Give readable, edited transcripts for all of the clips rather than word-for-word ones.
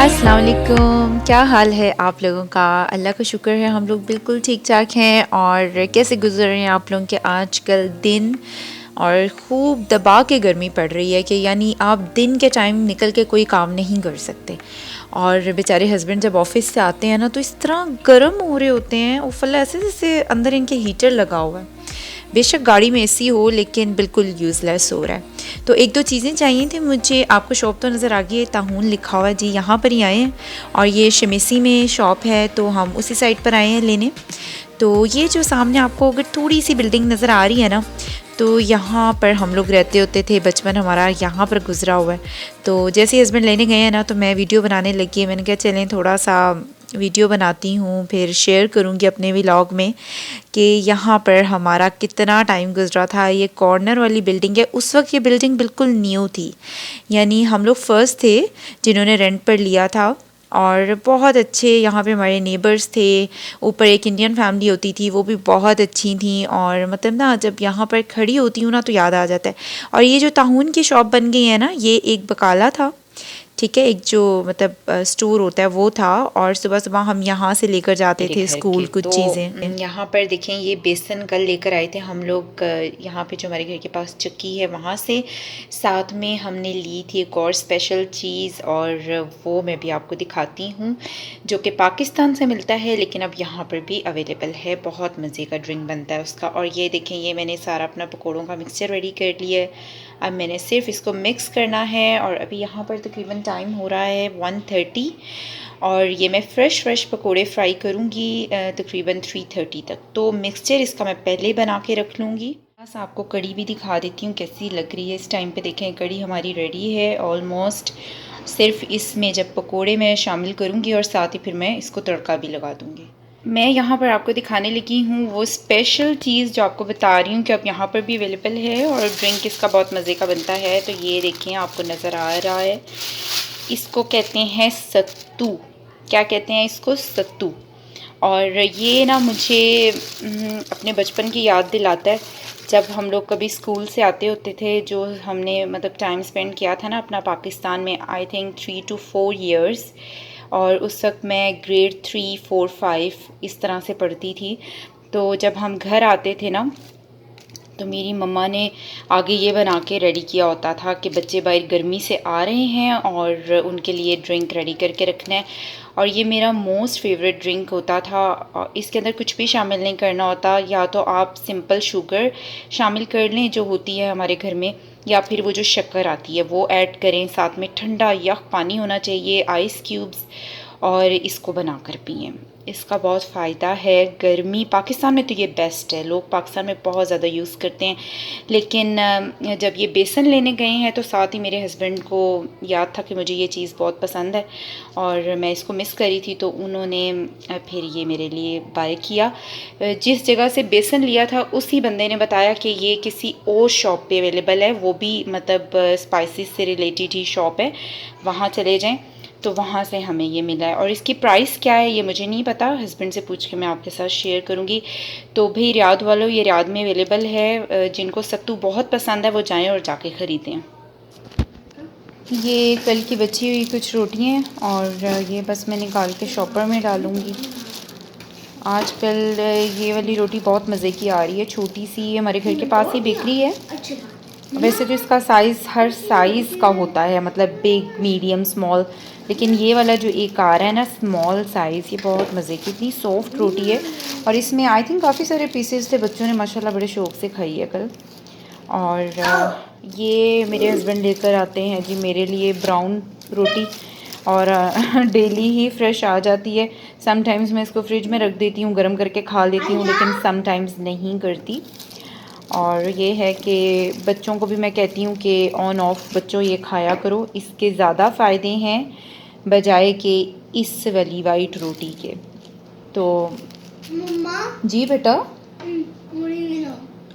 अस्सलाम वालेकुम, क्या हाल है आप लोगों का। अल्लाह का शुक्र है हम लोग बिल्कुल ठीक ठाक हैं। और कैसे गुजर रहे हैं आप लोगों के आजकल दिन। और ख़ूब दबा के गर्मी पड़ रही है कि यानी आप दिन के टाइम निकल के कोई काम नहीं कर सकते। और बेचारे हस्बैंड जब ऑफिस से आते हैं ना तो इस तरह गर्म हो रहे होते हैं, उफला ऐसे जैसे अंदर इनके हीटर लगा हुआ है। बेशक गाड़ी में एसी हो लेकिन बिल्कुल यूज़लेस हो रहा है। तो एक दो चीज़ें चाहिए थी मुझे। आपको शॉप तो नज़र आ गई है, ताहून लिखा हुआ है जी, यहाँ पर ही आए हैं। और ये शमेसी में शॉप है तो हम उसी साइड पर आए हैं लेने। तो ये जो सामने आपको अगर थोड़ी सी बिल्डिंग नज़र आ रही है ना, तो यहाँ पर हम लोग रहते होते थे, बचपन हमारा यहाँ पर गुजरा हुआ है। तो जैसे हस्बैंड लेने गए हैं ना तो मैं वीडियो बनाने लगी है। मैंने कहा चलें थोड़ा सा वीडियो बनाती हूँ, फिर शेयर करूँगी अपने व्लॉग में कि यहाँ पर हमारा कितना टाइम गुजरा था। ये कॉर्नर वाली बिल्डिंग है, उस वक्त ये बिल्डिंग बिल्कुल न्यू थी, यानी हम लोग फर्स्ट थे जिन्होंने रेंट पर लिया था। और बहुत अच्छे यहाँ पे हमारे नेबर्स थे। ऊपर एक इंडियन फैमिली होती थी, वो भी बहुत अच्छी थी। और मतलब ना जब यहाँ पर खड़ी होती हूँ ना तो याद आ जाता है। और ये जो ताहून की शॉप बन गई है ना, ये एक बकाला था, ठीक है, एक जो मतलब स्टोर होता है वो था। और सुबह सुबह हम यहाँ से लेकर जाते मेरे थे घर स्कूल के कुछ तो चीज़ें। यहाँ पर देखें, ये बेसन कल लेकर आए थे हम लोग यहाँ पे जो हमारे घर के पास चक्की है वहाँ से। साथ में हमने ली थी एक और स्पेशल चीज़, और वो मैं भी आपको दिखाती हूँ, जो कि पाकिस्तान से मिलता है लेकिन अब यहाँ पर भी अवेलेबल है। बहुत मज़े का ड्रिंक बनता है उसका। और ये देखें, ये मैंने सारा अपना पकौड़ों का मिक्सचर रेडी कर लिया है। अब मैंने सिर्फ इसको मिक्स करना है। और अभी यहाँ पर तकरीबन टाइम हो रहा है 1:30, और ये मैं फ़्रेश पकोड़े फ्राई करूँगी तकरीबन 3:30 तक। तो मिक्सचर इसका मैं पहले बना के रख लूँगी। बस आपको कड़ी भी दिखा देती हूँ कैसी लग रही है इस टाइम पे। देखें कड़ी हमारी रेडी है ऑलमोस्ट। सिर्फ इसमें जब पकोड़े मैं शामिल करूँगी और साथ ही फिर मैं इसको तड़का भी लगा दूँगी। मैं यहाँ पर आपको दिखाने लगी हूँ वो स्पेशल चीज़ जो आपको बता रही हूँ कि अब यहाँ पर भी अवेलेबल है, और ड्रिंक इसका बहुत मज़े का बनता है। तो ये देखें, आपको नज़र आ रहा है, इसको कहते हैं सत्तू। क्या कहते हैं इसको? सत्तू। और ये ना मुझे अपने बचपन की याद दिलाता है, जब हम लोग कभी स्कूल से आते होते थे, जो हमने मतलब टाइम स्पेंड किया था ना अपना पाकिस्तान में, आई थिंक 3 to 4 ईयर्स। और उस वक्त मैं ग्रेड 3, 4, 5 इस तरह से पढ़ती थी। तो जब हम घर आते थे ना तो मेरी मम्मा ने आगे ये बना के रेडी किया होता था कि बच्चे बाहर गर्मी से आ रहे हैं और उनके लिए ड्रिंक रेडी करके रखना है। और ये मेरा मोस्ट फेवरेट ड्रिंक होता था। इसके अंदर कुछ भी शामिल नहीं करना होता, या तो आप सिंपल शुगर शामिल कर लें जो होती है हमारे घर में, या फिर वो जो शक्कर आती है वो ऐड करें। साथ में ठंडा यख पानी होना चाहिए, आइस क्यूब्स, और इसको बनाकर पिएं। इसका बहुत फ़ायदा है। गर्मी पाकिस्तान में तो ये बेस्ट है, लोग पाकिस्तान में बहुत ज़्यादा यूज़ करते हैं। लेकिन जब ये बेसन लेने गए हैं तो साथ ही मेरे हस्बैंड को याद था कि मुझे ये चीज़ बहुत पसंद है और मैं इसको मिस करी थी, तो उन्होंने फिर ये मेरे लिए बाय किया। जिस जगह से बेसन लिया था उसी बंदे ने बताया कि ये किसी और शॉप पे अवेलेबल है, वो भी मतलब स्पाइसेस से रिलेटेड ही शॉप है, वहाँ चले जाएँ। तो वहाँ से हमें ये मिला है। और इसकी प्राइस क्या है ये मुझे नहीं पता, हस्बैंड से पूछ के मैं आपके साथ शेयर करूँगी। तो भाई रियाद वालों, ये रियाद में अवेलेबल है। जिनको सत्तू बहुत पसंद है वो जाएं और जाके ख़रीदें। ये कल की बची हुई कुछ रोटियाँ हैं, और ये बस मैं निकाल के शॉपर में डालूँगी। आजकल ये वाली रोटी बहुत मज़े की आ रही है, छोटी सी, हमारे घर के पास ही बेकरी है। वैसे तो इसका साइज़ हर साइज़ का होता है, मतलब बिग, मीडियम, स्मॉल, लेकिन ये वाला जो एक आ रहा है ना स्मॉल साइज़, ये बहुत मज़े की, इतनी सॉफ्ट रोटी है। और इसमें आई थिंक काफ़ी सारे पीसेस थे, बच्चों ने माशाल्लाह बड़े शौक़ से खाई है कल। और ये मेरे हस्बैंड लेकर आते हैं जी मेरे लिए ब्राउन रोटी, और डेली ही फ्रेश आ जाती है। समटाइम्स मैं इसको फ्रिज में रख देती हूँ, गर्म करके खा लेती हूँ, लेकिन समटाइम्स नहीं करती। और ये है कि बच्चों को भी मैं कहती हूँ कि ऑन ऑफ बच्चों ये खाया करो, इसके ज़्यादा फ़ायदे हैं बजाय कि इस वाली वाइट रोटी के। तो मम्मा जी बेटा,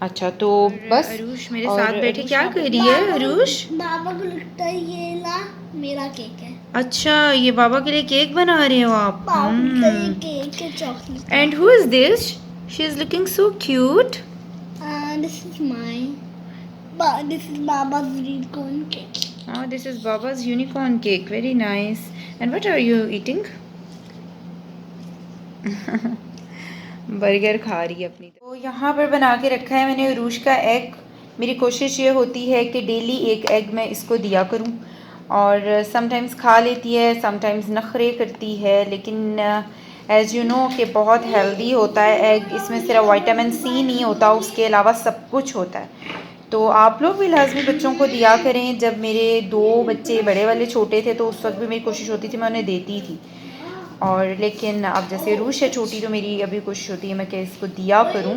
अच्छा तो बस अरुष मेरे साथ बैठे क्या कर रही है? अरुष, बाबा को लगता है ये ना मेरा केक है। अच्छा ये बाबा के लिए केक बना रहे हो आप? केक है chocolate. And who is this? She is looking so cute. This is mine. But this is Baba's unicorn cake. Oh, this is Baba's unicorn cake. Very nice. And what are you eating? Burger खा रही है अपनी। तो यहाँ पर बना के रखा है मैंने अरूश का एग। मेरी कोशिश ये होती है कि डेली एक एग मैं इसको दिया करूँ, और समटाइम्स खा लेती है, समटाइम्स नखरे करती है, लेकिन एज़ यू नो कि बहुत हेल्दी होता है एग। इसमें सिर्फ विटामिन सी नहीं होता, उसके अलावा सब कुछ होता है। तो आप लोग भी लाजमी बच्चों को दिया करें। जब मेरे 2 बच्चे बड़े वाले छोटे थे तो उस वक्त भी मेरी कोशिश होती थी मैं उन्हें देती थी, और लेकिन अब जैसे रूश है छोटी तो मेरी अभी कोशिश होती है मैं कि इसको दिया करूं।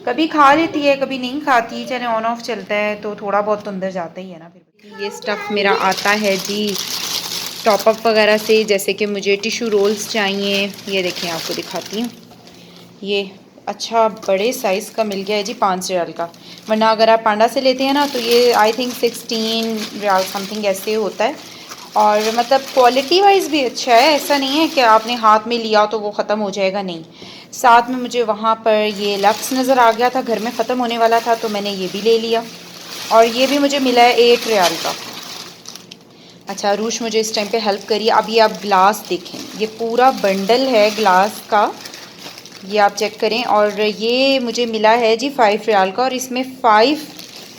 कभी खा लेती है, कभी नहीं खाती, चाहे ऑन ऑफ चलता है, तो थोड़ा बहुत तो अंदर जाता ही है ना। फिर ये स्टफ़ मेरा आता है जी टॉप अप वगैरह से, जैसे कि मुझे टिशू रोल्स चाहिए। ये देखें, आपको दिखाती हूँ। ये अच्छा बड़े साइज़ का मिल गया है जी, 5 रियाल का। वरना अगर आप पांडा से लेते हैं ना तो ये आई थिंक 16 रियाल समथिंग ऐसे होता है। और मतलब क्वालिटी वाइज भी अच्छा है, ऐसा नहीं है कि आपने हाथ में लिया तो वो ख़त्म हो जाएगा, नहीं। साथ में मुझे वहाँ पर ये लक्स नज़र आ गया था, घर में ख़त्म होने वाला था तो मैंने ये भी ले लिया। और ये भी मुझे मिला है 8 रियाल का। अच्छा, रूश मुझे इस टाइम पे हेल्प करिए। अब ये आप ग्लास देखें, ये पूरा बंडल है ग्लास का, ये आप चेक करें। और ये मुझे मिला है जी 5 रियाल का, और इसमें 5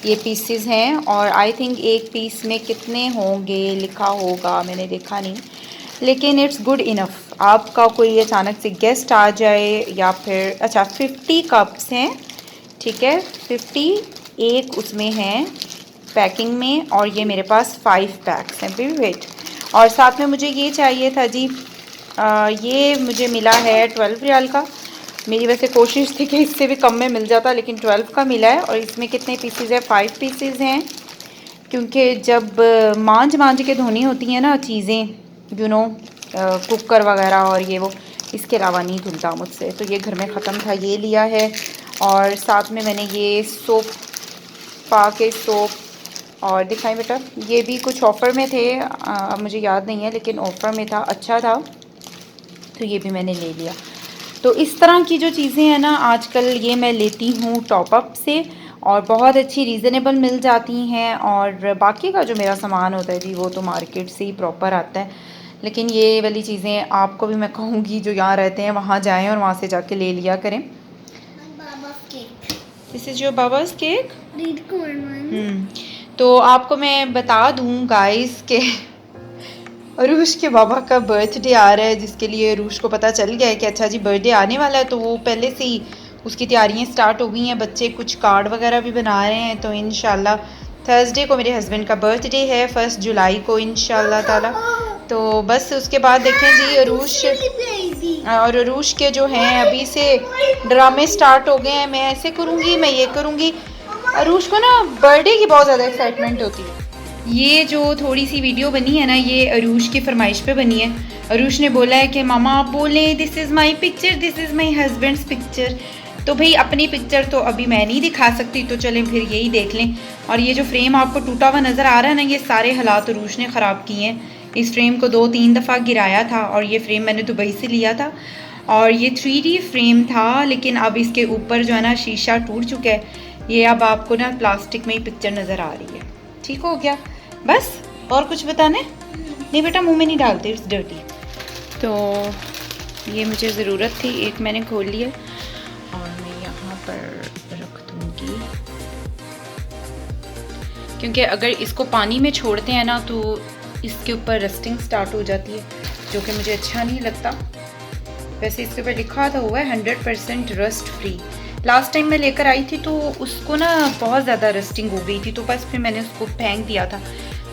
ये पीसेस हैं। और आई थिंक एक पीस में कितने होंगे लिखा होगा, मैंने देखा नहीं, लेकिन इट्स गुड इनफ। आपका कोई अचानक से गेस्ट आ जाए या फिर, अच्छा 50 कप्स हैं, ठीक है, 50 एक उसमें हैं पैकिंग में, और ये मेरे पास 5 पैक्स हैं। Baby wet. और साथ में मुझे ये चाहिए था जी, ये मुझे मिला है 12 रियाल का। मेरी वैसे कोशिश थी कि इससे भी कम में मिल जाता, लेकिन 12 का मिला है। और इसमें कितने पीसेज है? 5 पीसेज हैं, क्योंकि जब मांझ के धोनी होती हैं ना चीज़ें, यू नो, कुकर वगैरह और ये वो, इसके अलावा नहीं धुलता मुझसे, तो ये घर में ख़त्म था, ये लिया है। और साथ में मैंने ये सोप, पा के सोप, और दिखाएं बेटा, ये भी कुछ ऑफ़र में थे, अब मुझे याद नहीं है, लेकिन ऑफ़र में था, अच्छा था, तो ये भी मैंने ले लिया। तो इस तरह की जो चीज़ें हैं ना आजकल, ये मैं लेती हूँ टॉपअप से, और बहुत अच्छी रीज़नेबल मिल जाती हैं। और बाकी का जो मेरा सामान होता है जी, वो तो मार्केट से ही प्रॉपर आता है। लेकिन ये वाली चीज़ें आपको भी मैं कहूँगी, जो यहाँ रहते हैं वहाँ जाएं और वहाँ से जाके ले लिया करें। दिस इज़ योर बाबा's केक। तो आपको मैं बता दूँ गाइस के अरूश के बाबा का बर्थडे आ रहा है, जिसके लिए अरूश को पता चल गया है कि अच्छा जी बर्थडे आने वाला है, तो वो पहले से ही उसकी तैयारियां स्टार्ट हो गई हैं। बच्चे कुछ कार्ड वगैरह भी बना रहे हैं। तो इंशाल्लाह थर्सडे को मेरे हस्बैंड का बर्थडे है, 1 जुलाई को इंशाल्लाह ताला। तो बस उसके बाद देखें जी अरूश और अरूश के जो हैं अभी से ड्रामे स्टार्ट हो गए हैं, मैं ऐसे करूँगी, मैं ये करूँगी। अरूश को ना बर्थडे की बहुत ज़्यादा एक्साइटमेंट होती है। ये जो थोड़ी सी वीडियो बनी है ना, ये अरूश की फरमाइश पे बनी है। अरूश ने बोला है कि मामा आप बोलें this is my picture, this is my husband's picture. तो भाई अपनी पिक्चर तो अभी मैं नहीं दिखा सकती, तो चलें फिर यही देख लें। और ये जो फ्रेम आपको टूटा हुआ नज़र आ रहा है ना, ये सारे हालात अरूश ने ख़राब किए हैं। इस फ्रेम को 2-3 दफ़ा गिराया था, और ये फ्रेम मैंने दुबई से लिया था, और ये 3D फ्रेम था, लेकिन अब इसके ऊपर जो है ना शीशा टूट चुका है। ये अब आपको ना प्लास्टिक में ही पिक्चर नज़र आ रही है। ठीक हो गया? बस और कुछ बताने? नहीं बेटा, मुंह में नहीं डालते, इट्स डर्टी। तो ये मुझे ज़रूरत थी, एक मैंने खोल लिया और मैं यहाँ पर रख दूँगी, क्योंकि अगर इसको पानी में छोड़ते हैं ना तो इसके ऊपर रस्टिंग स्टार्ट हो जाती है, जो कि मुझे अच्छा नहीं लगता। वैसे इसके ऊपर लिखा था हुआ है 100% रस्ट फ्री। लास्ट टाइम मैं लेकर आई थी तो उसको ना बहुत ज़्यादा रस्टिंग हो गई थी, तो बस फिर मैंने उसको फेंक दिया था।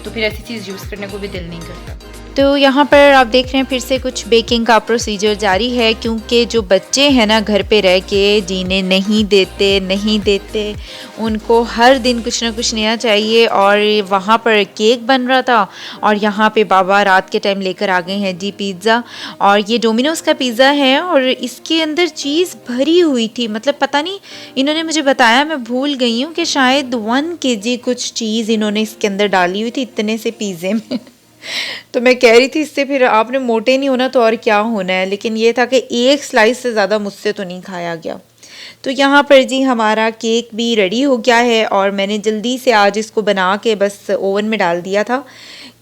तो फिर ऐसी चीज़ यूज़ करने को भी दिल नहीं करता। तो यहाँ पर आप देख रहे हैं फिर से कुछ बेकिंग का प्रोसीजर जारी है, क्योंकि जो बच्चे हैं ना घर पे रह के जीने नहीं देते, उनको हर दिन कुछ ना कुछ नया चाहिए। और वहाँ पर केक बन रहा था, और यहाँ पे बाबा रात के टाइम लेकर आ गए हैं जी पिज़्ज़ा। और ये डोमिनोज़ का पिज़्ज़ा है, और इसके अंदर चीज़ भरी हुई थी, मतलब पता नहीं, इन्होंने मुझे बताया, मैं भूल गई हूँ कि शायद 1 kg कुछ चीज़ इन्होंने इसके अंदर डाली हुई थी, इतने से पिज़्ज़े में। तो मैं कह रही थी इससे फिर आपने मोटे नहीं होना तो और क्या होना है, लेकिन ये था कि एक स्लाइस से ज़्यादा मुझसे तो नहीं खाया गया। तो यहाँ पर जी हमारा केक भी रेडी हो गया है, और मैंने जल्दी से आज इसको बना के बस ओवन में डाल दिया था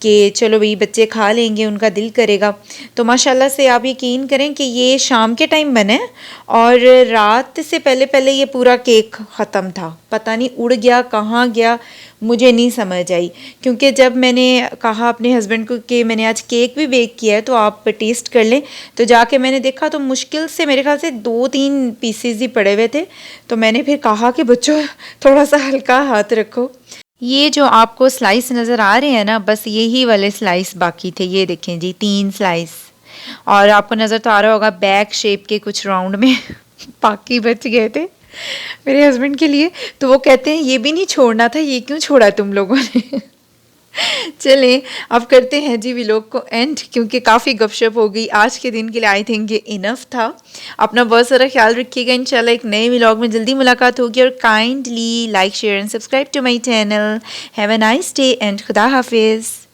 कि चलो भाई बच्चे खा लेंगे, उनका दिल करेगा। तो माशाल्लाह से आप यकीन करें कि ये शाम के टाइम बने और रात से पहले पहले ये पूरा केक ख़त्म था। पता नहीं उड़ गया कहाँ गया, मुझे नहीं समझ आई। क्योंकि जब मैंने कहा अपने हस्बैंड को कि मैंने आज केक भी बेक किया है तो आप टेस्ट कर लें, तो जाके मैंने देखा तो मुश्किल से मेरे ख्याल से 2-3 पीसेस ही पड़े हुए थे। तो मैंने फिर कहा कि बच्चों थोड़ा सा हल्का हाथ रखो। ये जो आपको स्लाइस नज़र आ रहे हैं ना, बस यही वाले स्लाइस बाकी थे। ये देखें जी 3 स्लाइस, और आपको नज़र तो आ रहा होगा बैक शेप के कुछ राउंड में बाकी बच गए थे मेरे हस्बैंड के लिए। तो वो कहते हैं ये भी नहीं छोड़ना था, ये क्यों छोड़ा तुम लोगों ने। चलें अब करते हैं जी व्लॉग को एंड, क्योंकि काफ़ी गपशप हो गई आज के दिन के लिए। आई थिंक ये इनफ था। अपना बहुत सारा ख्याल रखिएगा। इंशाल्लाह एक नए व्लॉग में जल्दी मुलाकात होगी। और kindly like share and subscribe to my channel. Have a nice day and खुदा हाफिज़।